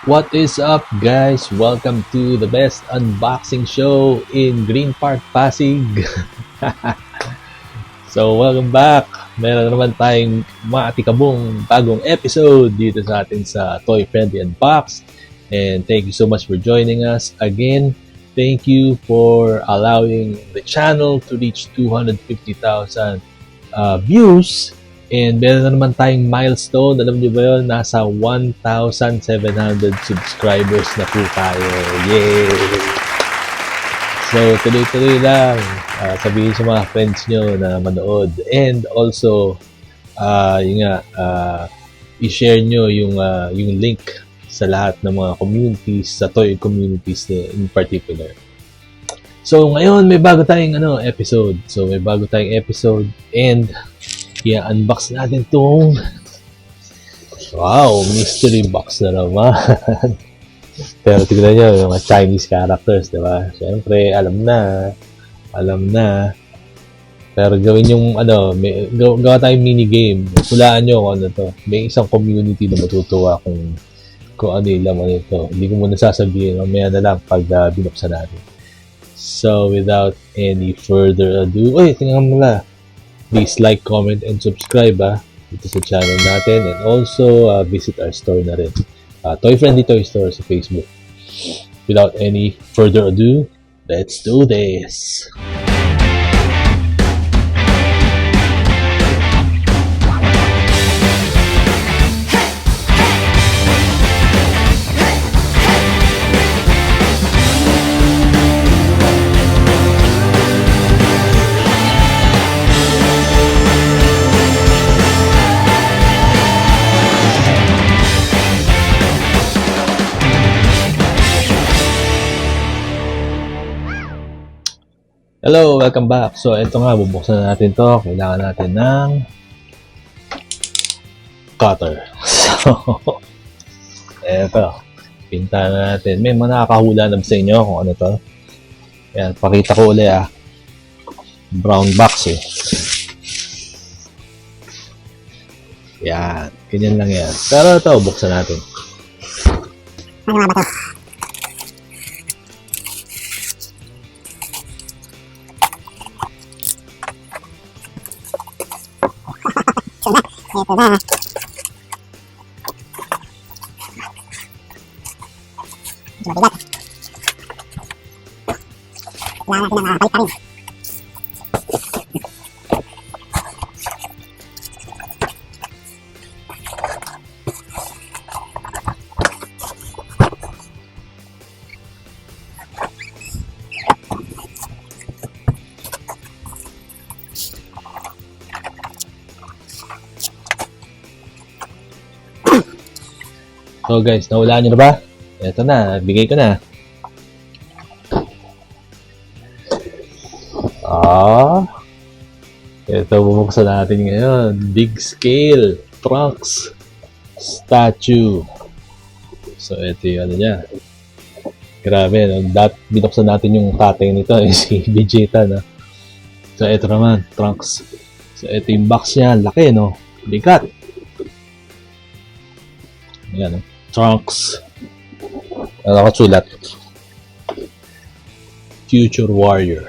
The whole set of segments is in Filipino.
What is up, guys? Welcome to the best unboxing show in Green Park, Pasig. So, welcome back. Meron naman tayong maatikabong bagong episode dito sa atin sa Toy Friendly Unbox. And thank you so much for joining us again. Thank you for allowing the channel to reach 250,000 views. And meron na naman tayong milestone. Alam niyo ba yun? Nasa 1,700 subscribers na po tayo. Yay! So, tuloy-tuloy lang. Sabihin sa mga friends nyo na manood. And also, i-share nyo yung link sa lahat ng mga communities, sa toy communities in particular. So, ngayon may bago tayong episode. And i-unbox natin itong mystery box na naman. Pero tignan nyo yung mga Chinese characters, diba? Siyempre, alam na. Pero gawin yung gawa tayong minigame. Hulaan nyo kung ano to. May isang community na matutuwa kung ano yung laman ito. Hindi ko muna sasabihin. Mamaya na lang pag binuksan natin. So, without any further ado, tingnan mo na. Please like, comment, and subscribe dito sa channel natin. And also, visit our store na rin. Toy Friendly Toy Store sa Facebook. Without any further ado, let's do this! Hello, welcome back. So, ito nga, bubuksan na natin to. Kailangan natin ng cutter. So, ito. Pinta na natin. May mga nakakahula na sa inyo kung ano to. Yan, pakita ko ulit Brown box Yan, ganyan lang yan. Pero ito, buksan natin. Ano nga ba to? Ito na. Mabigat. Kailangan natin ng balik pa rin. So guys, nahulaan nyo na ba? Ito na, bigay ko na. Ito bubuksan natin ngayon. Big scale Trunks statue. So ito yung niya. Grabe, binuksan natin yung tatay nito, si Vegeta, no? So ito naman, Trunks. So ito yung box niya, laki, no? Bigat. Ayan, no? Trunks. Nakasulat. Future Warrior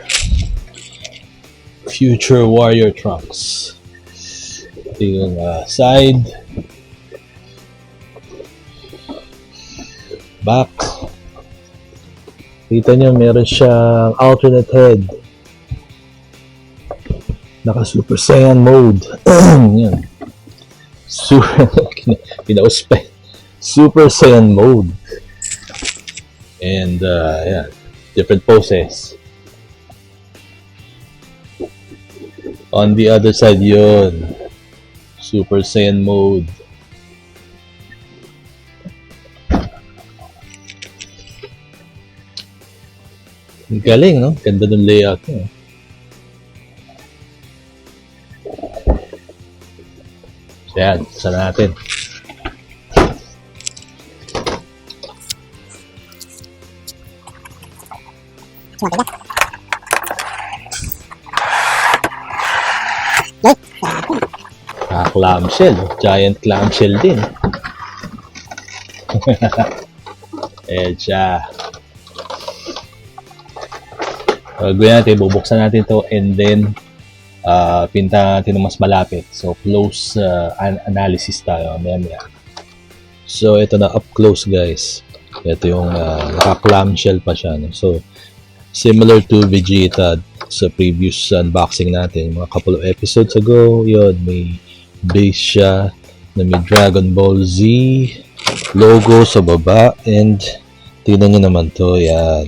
Trunks. Ito yung side. Back. Kita nyo, meron siyang alternate head. Naka Super Saiyan mode. Yan. Super Saiyan mode. And yeah, different poses. On the other side yun, Super Saiyan mode. Ang galing, no? Ganda ng layout niya. So yan, sana natin. Clamshell. Giant clamshell din. Ayan siya. Gawin natin, bubuksan natin to and then pinta natin ng mas malapit. So, close analysis tayo. Maya. So, ito na up close guys. Ito yung naka-clamshell pa siya. No? So, similar to Vegeta sa previous unboxing natin, mga couple of episodes ago, yun, may base siya na may Dragon Ball Z logo sa baba and tingnan nyo naman to, yan,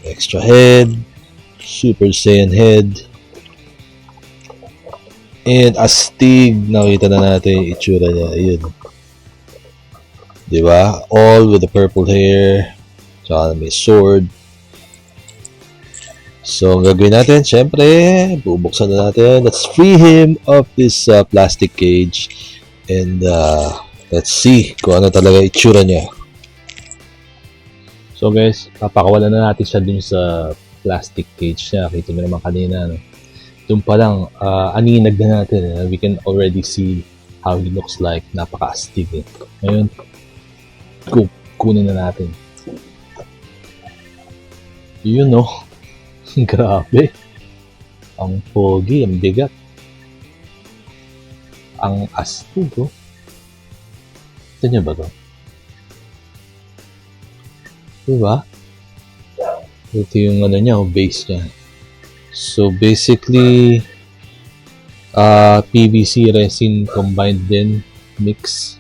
extra head, Super Saiyan head, and astig, nakita na natin yung itsura niya, yun. Diba? All with the purple hair, tsaka may sword. So, ang gagawin natin, syempre, bubuksan na natin. Let's free him of this plastic cage. And let's see kung ano talaga itsura niya. So guys, papakawalan na natin siya dun sa plastic cage niya. Kita mo naman kanina. No? Doon pa lang, aninag na natin. We can already see how he looks like. Napaka-astig eh. Ngayon, kunin na natin. Yun no. Grabe. Ang pogi, ang bigat. Ang astig, oh. Ito niya ba ito? Diba? Ito yung ano niya, base niya. So, basically, PVC resin combined din, mix.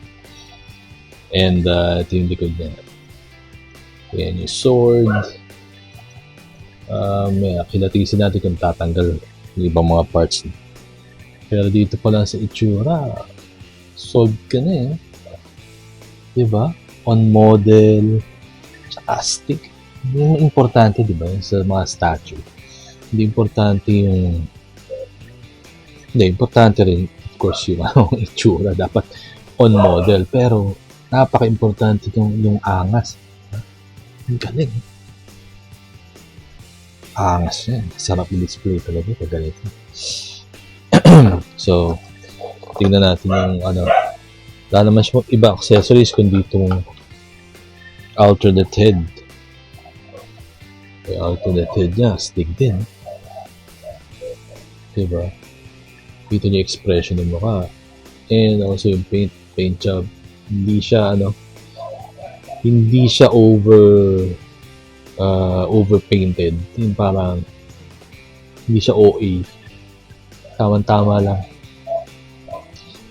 And, ito yung likod niya. Ayan yung sword. Kilatisin natin kung tatanggal yung ibang mga parts. Pero dito pa lang sa itsura, solved ka na eh. Diba? On model, tsaka astig. Yung importante, diba? Sa mga statue. Hindi importante yung... Hindi, importante rin, of course, yung itsura. Dapat on model. Pero, napaka-importante yung angas. Ang galing. Angas yan. Sarap i-display talaga pag ganito. So, tingnan natin yung ano. Wala naman siya iba accessories kundi itong alternate head. Yung alternate head niya, stick din. Diba? Dito niya expression ng mukha. And also yung paint job. Hindi siya over-painted. Yung parang hindi siya OA. Tama-tama lang.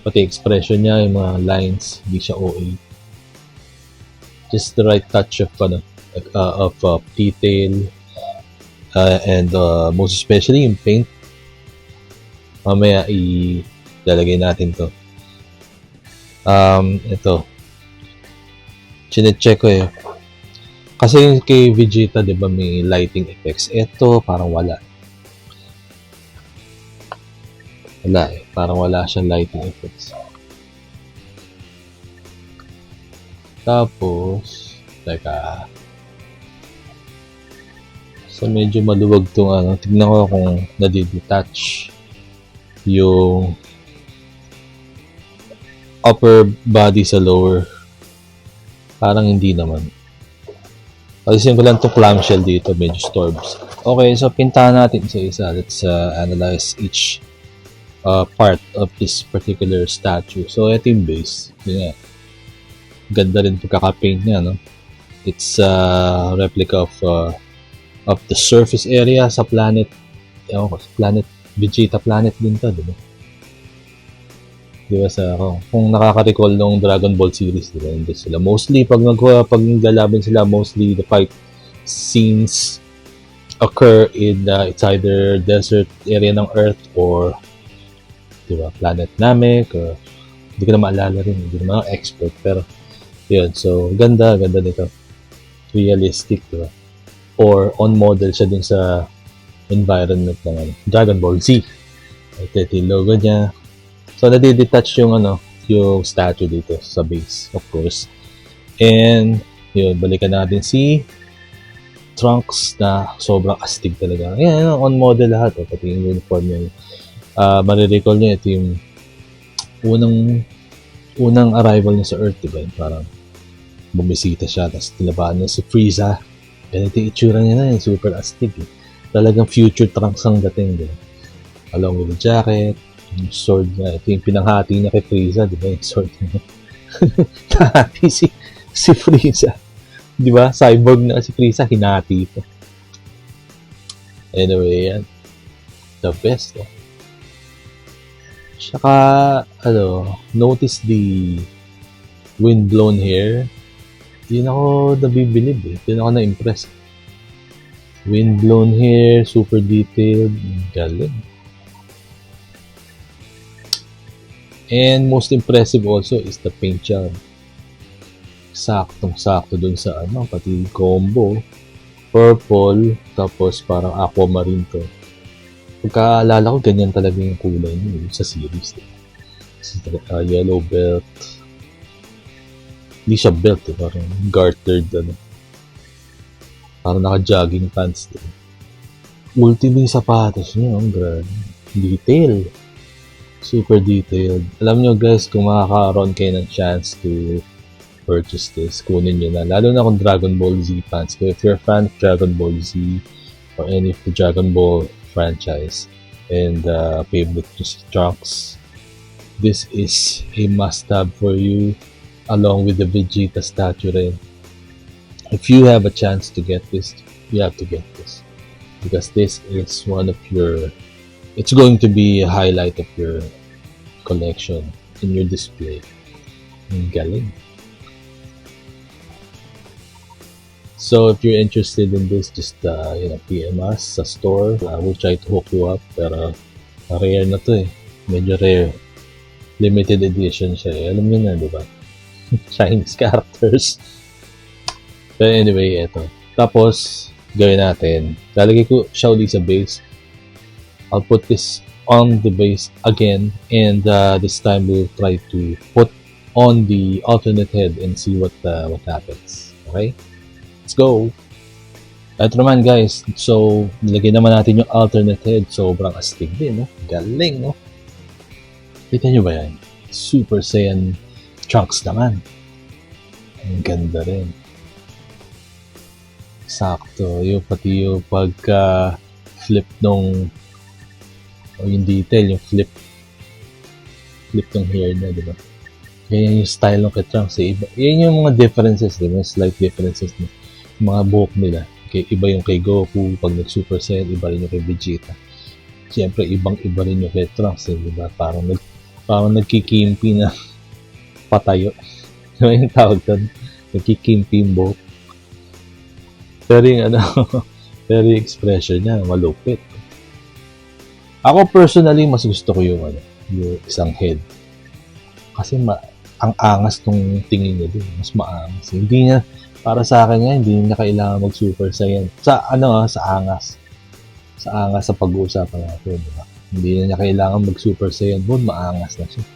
Pati expression niya, yung mga lines, hindi siya OA. Just the right touch of detail. And most especially yung paint. Mamaya ilalagay natin to. Ito. Chinecheck ko eh. Kasi yung kay Vegeta, diba, may lighting effects. Ito, parang wala. Wala eh. Parang wala siyang lighting effects. Tapos, teka. So, medyo maluwag itong Tignan ko kung nadidetach yung upper body sa lower. Parang hindi naman. Alisin ko lang itong clamshell dito. Medyo storbs. Okay, so pintahan natin isa-isa. Let's analyze each part of this particular statue. So, ito yung base. Yun nga. Ganda rin pagkaka-paint niya, no? It's a replica of the surface area sa planet. Planet Vegeta planet din to, diba? Diba kung nakaka-recall nung Dragon Ball series, diba? Hindi sila. Mostly, pag naglalaban sila, mostly the fight scenes occur in it's either desert area ng Earth or diba, planet Namek, or hindi ko na maalala rin, hindi naman ako expert, pero yun, so ganda nito, realistic, diba, or on model siya dun sa environment ng Dragon Ball Z. Ito yung logo niya. So nadidetach yung yung statue dito sa base, of course, and yun, balikan natin si Trunks na sobrang astig talaga. Ayan, on model lahat, pati yung uniform niya. Marirecall niya, ito yung unang arrival niya sa Earth, diba? Parang bumisita siya, tapos tinabaan niya si Frieza. Ganito yung itsura niya na, super astig eh. Talagang future Trunks ang dating din. Along with the jacket, yung sword niya, ito yung pinanghati niya kay Frieza, di ba yung sword niya? Nahati si Frieza. Di ba? Cyborg na si Frieza, hinati ito. Anyway, yan. The best, oh. Tsaka, notice the wind-blown hair. Yun ako nabibilib eh. Yun ako na-impress. Wind-blown hair, super detailed. Galing. And most impressive also is the paint job. Saktong-sakto dun sa pati combo. Purple, tapos parang aquamarine to. Pagkaalala ko, ganyan talaga yung kulay niya sa series. Yellow belt. Hindi siya belt eh, parang gartered parang naka-jogging pants din. Ultimate sapatos niya, ang grabe. Detail. Super detailed. Alam nyo guys, kung makakaroon kayo ng chance to purchase this, kunin nyo na. Lalo na kung Dragon Ball Z fans. So if you're a fan of Dragon Ball Z or any of the Dragon Ball franchise and favorite Trunks, this is a must-have for you, along with the Vegeta statue rin. If you have a chance to get this, you have to get this. Because this is one of your... It's going to be a highlight of your collection in your display. Ang galing. So if you're interested in this, just PM us sa store. We'll try to hook you up. Pero rare na to eh. Medyo rare. Limited edition siya eh. Alam niyo na, di ba? Chinese characters. But anyway, eto. Tapos, gawin natin. Lalagay ko siya ulit sa base. I'll put this on the base again. And this time we'll try to put on the alternate head and see what happens. Okay? Let's go! Ito naman guys. So, nilagay naman natin yung alternate head. Sobrang astig din, no? Galing, no? Kita nyo ba yan? Super Saiyan Trunks naman. Ang ganda rin. Sakto. Pati yung pagka-flip nung yung detail, yung flip ng hair na, diba? Yan yung style ng kay Trunks. Yan yung mga differences, diba? Slight differences ng mga buhok nila. Iba yung kay Goku, pag nag-Super Saiyan, iba rin yung kay Vegeta. Siyempre, ibang-iba rin yung kay Trunks, diba? Parang nagkikimpi na patayo. Ano yung tawag doon? Nagkikimpi yung buhok. Pero yung pero yung expression niya, malupit. Ako personally, mas gusto ko yung isang head. Kasi ang angas nung tingin niya din. Mas maangas. Hindi niya, para sa akin nga, hindi niya kailangan mag-Super Saiyan. Sa angas. Sa angas sa pag-uusapan natin, diba? Hindi niya kailangan mag-Super Saiyan mode, maangas na siya.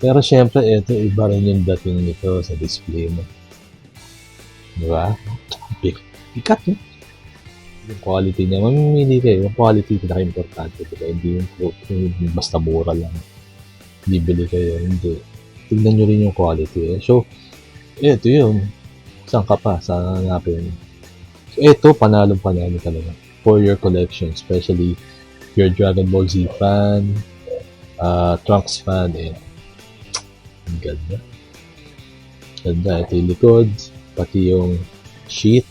Pero syempre, ito, iba rin yung dating nito sa display mo. Diba? Bigat yun. Yung quality niya, mamimili kayo. Yung quality pinaka-importante. Diba? Hindi yung basta mura lang. Bibili kayo. Hindi. Tignan nyo rin yung quality. So, ito yun. Saan ka pa? Saan hanapin? So, ito, panalong-panalo talaga. For your collection. Especially if you're a Dragon Ball Z fan, Trunks fan, ang ganda. Ganda. Ito yung likod. Pati yung sheet.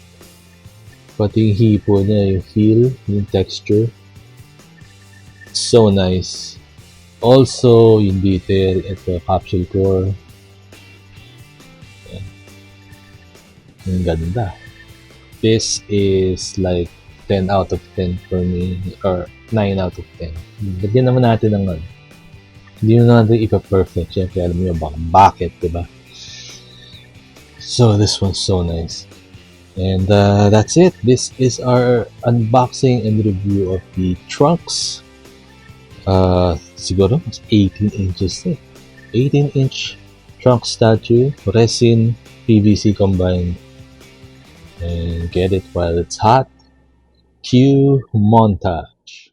Pati yung hipo niya, yung feel, yung texture. So nice. Also, yung detail, ito, capsule core. Ang ganda. This is like 10 out of 10 for me, or 9 out of 10. Lagyan naman natin ng hindi na natin ipa-perfect. Siyempre, alam mo yung bakit, diba? So, this one's so nice. And that's it. This is our unboxing and review of the Trunks. Siguro, 18 inches eh. 18-inch Trunks statue, resin, PVC combined. And get it while it's hot. Cue montage.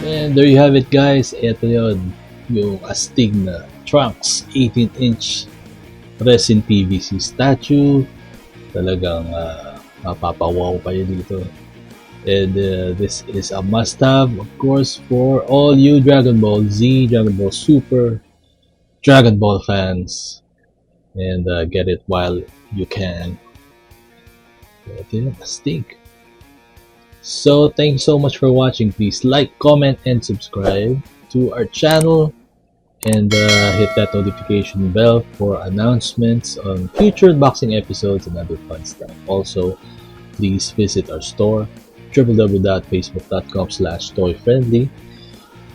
And there you have it guys, ito yun, yung astig na Trunks 18-inch resin PVC statue. Talagang mapapawaw kayo dito. And this is a must-have, of course, for all you Dragon Ball Z, Dragon Ball Super, Dragon Ball fans. And get it while you can. Ito yun, astig. So, thank you so much for watching. Please like, comment, and subscribe to our channel. And hit that notification bell for announcements on future unboxing episodes and other fun stuff. Also, please visit our store, www.facebook.com/toyfriendly.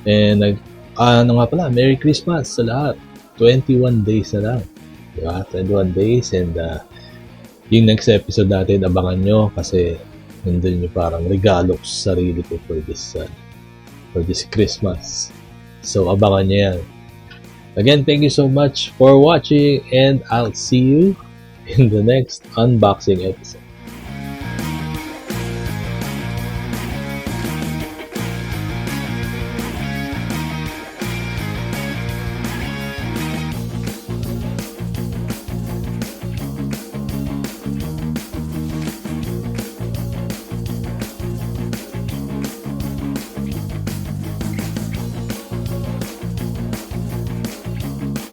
And ano nga pala, Merry Christmas sa lahat. 21 days na lang. Diba? 21 days. And yung next episode natin, abangan nyo kasi nandun yung parang regalo ko sa sarili ko for this Christmas. So, abangan nyo yan. Again, thank you so much for watching and I'll see you in the next unboxing episode.